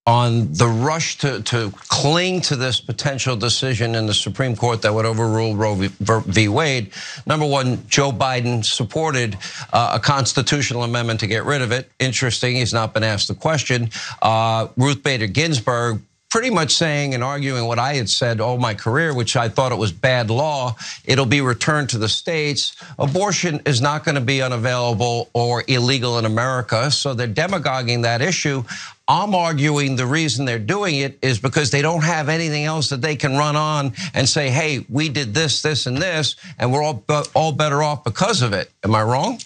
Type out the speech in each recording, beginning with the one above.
on the rush to cling to this potential decision in the Supreme Court that would overrule Roe v. Wade. Number one, Joe Biden supported a constitutional amendment to get rid of it. Interesting, he's not been asked the question. Ruth Bader Ginsburg pretty much saying and arguing what I had said all my career, which I thought it was bad law. It'll be returned to the states. Abortion is not going to be unavailable or illegal in America, so they're demagoguing that issue. I'm arguing the reason they're doing it is because they don't have anything else that they can run on and say, hey, we did this, this, and this, and we're all better off because of it. Am I wrong?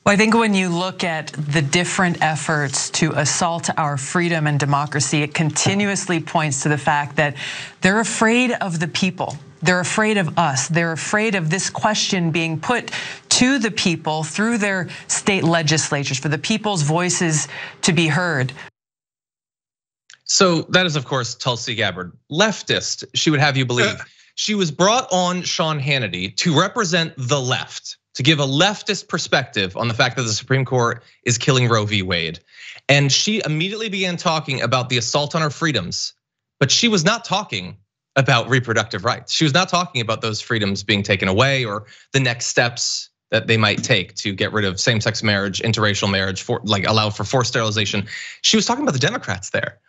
Well, I think when you look at the different efforts to assault our freedom and democracy, it continuously points to the fact that they're afraid of the people. They're afraid of us. They're afraid of this question being put to the people through their state legislatures, for the people's voices to be heard. So that is, of course, Tulsi Gabbard, leftist, she would have you believe. She was brought on Sean Hannity to represent the left, to give a leftist perspective on the fact that the Supreme Court is killing Roe v. Wade. And she immediately began talking about the assault on our freedoms, but she was not talking about reproductive rights. She was not talking about those freedoms being taken away or the next steps that they might take to get rid of same-sex marriage, interracial marriage, allow for forced sterilization. She was talking about the Democrats there.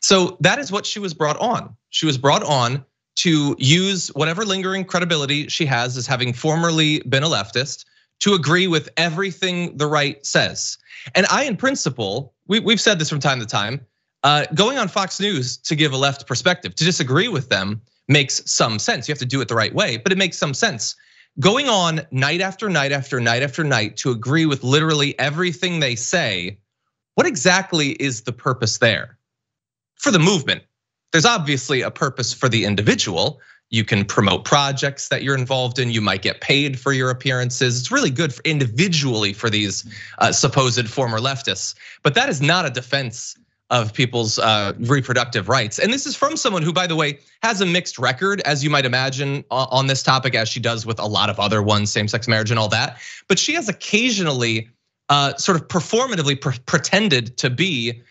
So that is what she was brought on. She was brought on to use whatever lingering credibility she has as having formerly been a leftist to agree with everything the right says. And I, in principle, we've said this from time to time, going on Fox News to give a left perspective, to disagree with them makes some sense. You have to do it the right way, but it makes some sense. Going on night after night after night after night to agree with literally everything they say, what exactly is the purpose there? For the movement. There's obviously a purpose for the individual. You can promote projects that you're involved in. You might get paid for your appearances. It's really good individually for these supposed former leftists. But that is not a defense of people's reproductive rights. And this is from someone who, by the way, has a mixed record, as you might imagine, on this topic, as she does with a lot of other ones, same-sex marriage and all that. But she has occasionally sort of performatively pretended to be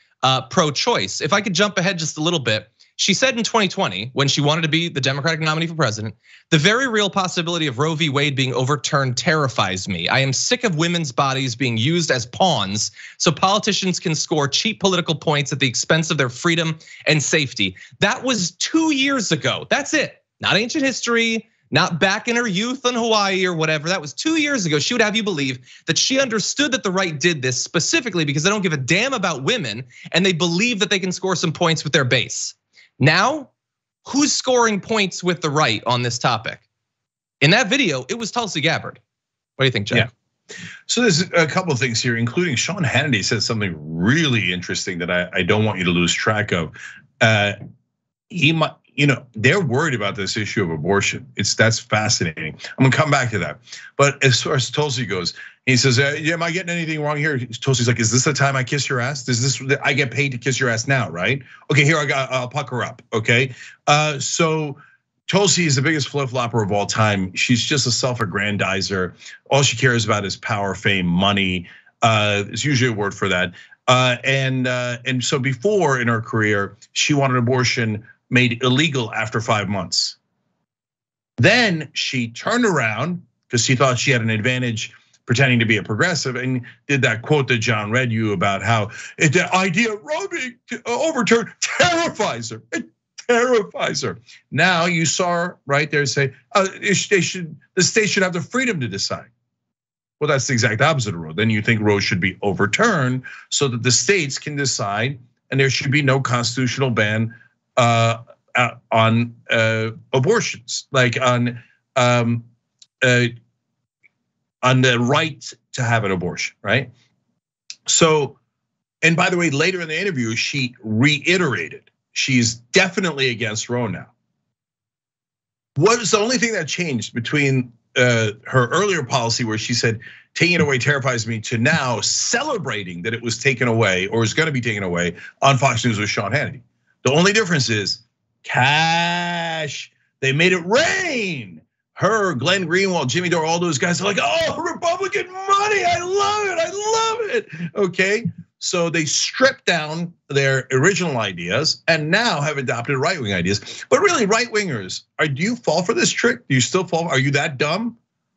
pro-choice. If I could jump ahead just a little bit. She said in 2020, when she wanted to be the Democratic nominee for president, the very real possibility of Roe v. Wade being overturned terrifies me. I am sick of women's bodies being used as pawns so politicians can score cheap political points at the expense of their freedom and safety. That was 2 years ago. That's it. Not ancient history, not back in her youth in Hawaii or whatever. That was 2 years ago. She would have you believe that she understood that the right did this specifically because they don't give a damn about women and they believe that they can score some points with their base. Now, who's scoring points with the right on this topic? In that video, it was Tulsi Gabbard. What do you think, Jeff? Yeah. So there's a couple of things here, including Sean Hannity said something really interesting that I don't want you to lose track of. He might, they're worried about this issue of abortion. That's fascinating. I'm gonna come back to that. But as far as Tulsi goes, he says, am I getting anything wrong here? Tulsi's like, is this the time I kiss your ass? I get paid to kiss your ass now, right? Okay, here I'll pucker up, okay? So Tulsi is the biggest flip-flopper of all time. She's just a self-aggrandizer. All she cares about is power, fame, money. It's usually a word for that. And so before in her career, she wanted abortion made illegal after 5 months. Then she turned around because she thought she had an advantage pretending to be a progressive and did that quote that John read you about how the idea of Roe being overturned terrifies her. It terrifies her. Now you saw her right there say, the state should have the freedom to decide. Well, that's the exact opposite of Roe. Then you think Roe should be overturned so that the states can decide and there should be no constitutional ban on abortions, like on the right to have an abortion, right? So, and by the way, later in the interview, she reiterated she's definitely against Roe now. What is the only thing that changed between her earlier policy where she said taking it away terrifies me to now celebrating that it was taken away or is going to be taken away on Fox News with Sean Hannity? The only difference is cash. They made it rain. Her, Glenn Greenwald, Jimmy Dore, all those guys are like, oh, Republican money, I love it, I love it. Okay, So they stripped down their original ideas and now have adopted right-wing ideas. But really, right-wingers, do you fall for this trick? Do you still fall? Are you that dumb?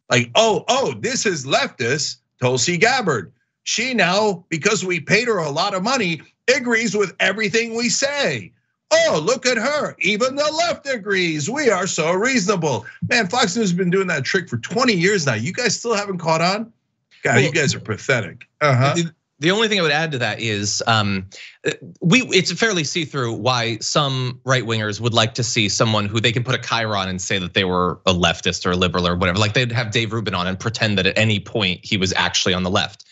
Like, oh, this is leftist Tulsi Gabbard. She now, because we paid her a lot of money, agrees with everything we say. Oh, look at her. Even the left agrees. We are so reasonable. Man, Fox News has been doing that trick for 20 years now. You guys still haven't caught on? God, you guys are pathetic. The only thing I would add to that is it's fairly see-through why some right-wingers would like to see someone who they can put a chyron and say that they were a leftist or a liberal or whatever. Like they'd have Dave Rubin on and pretend that at any point he was actually on the left.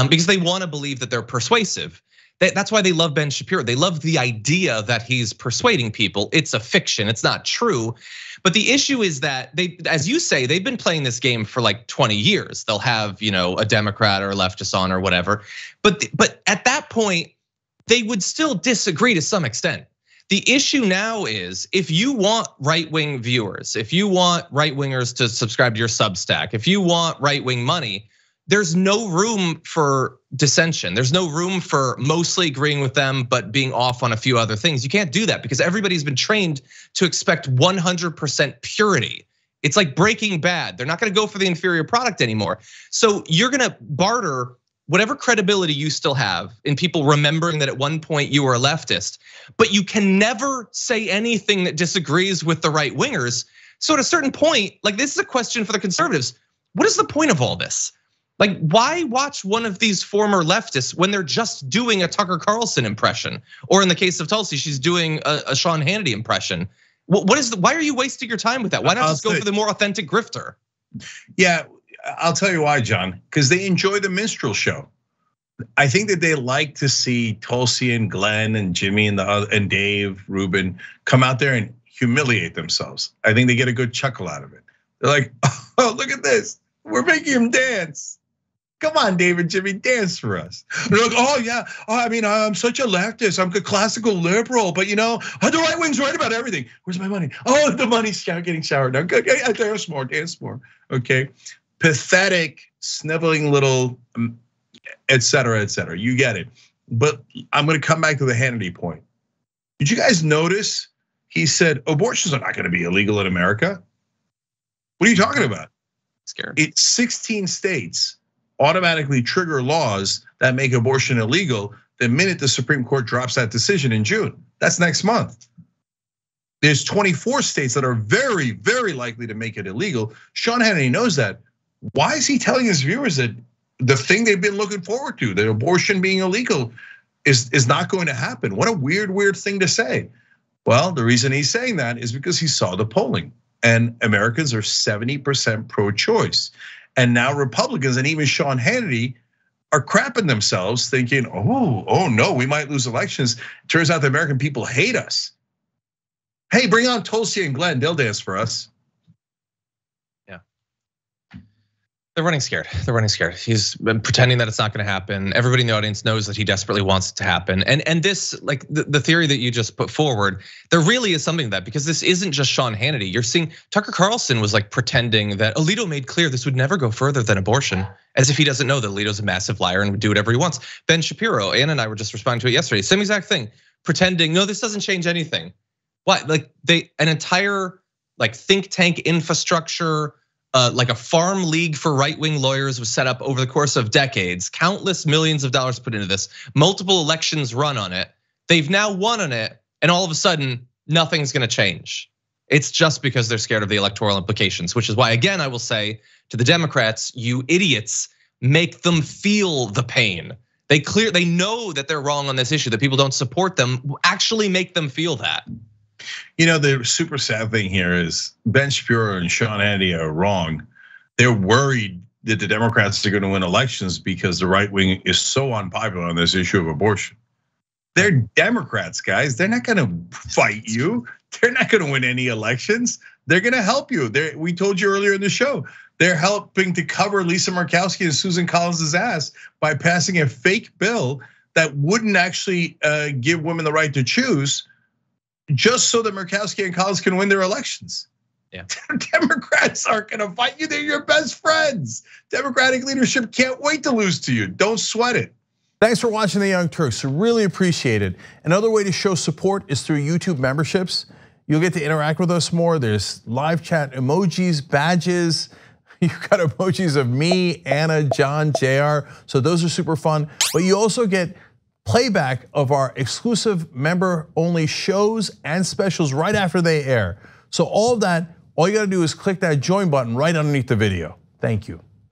Because they want to believe that they're persuasive. That's why they love Ben Shapiro. They love the idea that he's persuading people. It's a fiction, it's not true. But the issue is that they, as you say, they've been playing this game for like 20 years. They'll have, a Democrat or a leftist on or whatever. But at that point, they would still disagree to some extent. The issue now is if you want right-wing viewers, if you want right-wingers to subscribe to your Substack, if you want right-wing money, there's no room for dissension. There's no room for mostly agreeing with them, but being off on a few other things. You can't do that because everybody's been trained to expect 100% purity. It's like Breaking Bad. They're not gonna go for the inferior product anymore. So you're gonna barter whatever credibility you still have in people remembering that at one point you were a leftist, but you can never say anything that disagrees with the right wingers. So at a certain point, like this is a question for the conservatives. What is the point of all this? Like, why watch one of these former leftists when they're just doing a Tucker Carlson impression? Or in the case of Tulsi, she's doing a Sean Hannity impression. Why are you wasting your time with that? Why not just go for the more authentic grifter? Yeah, I'll tell you why, John, because they enjoy the minstrel show. I think that they like to see Tulsi and Glenn and Jimmy and Dave Rubin come out there and humiliate themselves. I think they get a good chuckle out of it. They're like, oh, look at this. We're making him dance. Come on, David, Jimmy, dance for us. They're like, oh yeah, I mean, I'm such a leftist. I'm a classical liberal, but the right wing's right about everything. Where's my money? Oh, the money's getting showered now. Good, dance more. Okay, pathetic, sniveling little, et cetera. You get it. But I'm gonna come back to the Hannity point. Did you guys notice? He said abortions are not gonna be illegal in America. What are you talking about? Scared. It's 16 states automatically trigger laws that make abortion illegal the minute the Supreme Court drops that decision in June. That's next month. There's 24 states that are very, very likely to make it illegal. Sean Hannity knows that. Why is he telling his viewers that the thing they've been looking forward to, that abortion being illegal, is not going to happen? What a weird thing to say. Well, the reason he's saying that is because he saw the polling. And Americans are 70% pro-choice. And now Republicans and even Sean Hannity are crapping themselves thinking, oh no, we might lose elections. Turns out the American people hate us. Hey, bring on Tulsi and Glenn, they'll dance for us. Yeah. They're running scared. He's been pretending that it's not gonna happen. Everybody in the audience knows that he desperately wants it to happen. And this, like the theory that you just put forward, there really is something to that because this isn't just Sean Hannity. You're seeing Tucker Carlson was like pretending that Alito made clear this would never go further than abortion, as if he doesn't know that Alito's a massive liar and would do whatever he wants. Ben Shapiro, Anna and I were just responding to it yesterday, same exact thing, pretending, no, this doesn't change anything. What, like an entire like think tank infrastructure, like a farm league for right-wing lawyers was set up over the course of decades, countless millions of dollars put into this, multiple elections run on it. They've now won on it, and all of a sudden, nothing's gonna change. It's just because they're scared of the electoral implications, which is why, again, I will say to the Democrats, you idiots, make them feel the pain. They know that they're wrong on this issue, that people don't support them, actually make them feel that. The super sad thing here is Ben Shapiro and Sean Hannity are wrong. They're worried that the Democrats are gonna win elections because the right wing is so unpopular on this issue of abortion. They're Democrats, guys. They're not gonna fight you. They're not gonna win any elections. They're gonna help you. We told you earlier in the show, they're helping to cover Lisa Murkowski and Susan Collins' ass by passing a fake bill that wouldn't actually give women the right to choose, just so that Murkowski and Collins can win their elections. Yeah. Democrats aren't gonna fight you, they're your best friends. Democratic leadership can't wait to lose to you, don't sweat it. Thanks for watching The Young Turks, really appreciate it. Another way to show support is through YouTube memberships. You'll get to interact with us more. There's live chat emojis, badges. You've got emojis of me, Anna, John, JR. So those are super fun. But you also get playback of our exclusive member-only shows and specials right after they air. So all of that, all you gotta do is click that join button right underneath the video. Thank you.